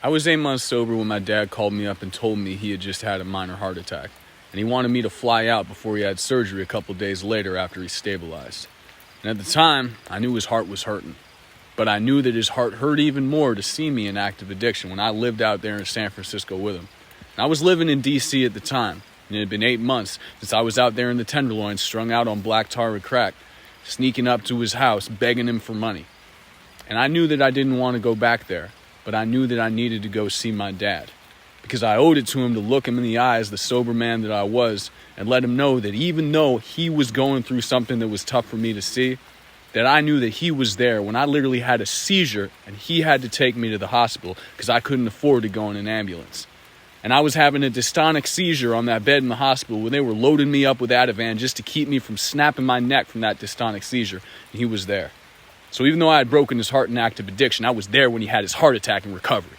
I was 8 months sober when my dad called me up and told me he had just had a minor heart attack, and he wanted me to fly out before he had surgery a couple days later after he stabilized. And at the time, I knew his heart was hurting, but I knew that his heart hurt even more to see me in active addiction when I lived out there in San Francisco with him. And I was living in D.C. at the time, and it had been 8 months since I was out there in the Tenderloin strung out on black tar and crack, sneaking up to his house, begging him for money. And I knew that I didn't want to go back there, but I knew that I needed to go see my dad, because I owed it to him to look him in the eyes, the sober man that I was, and let him know that even though he was going through something that was tough for me to see, that I knew that he was there when I literally had a seizure and he had to take me to the hospital because I couldn't afford to go in an ambulance. And I was having a dystonic seizure on that bed in the hospital when they were loading me up with Ativan just to keep me from snapping my neck from that dystonic seizure, and he was there. So even though I had broken his heart in active addiction, I was there when he had his heart attack in recovery.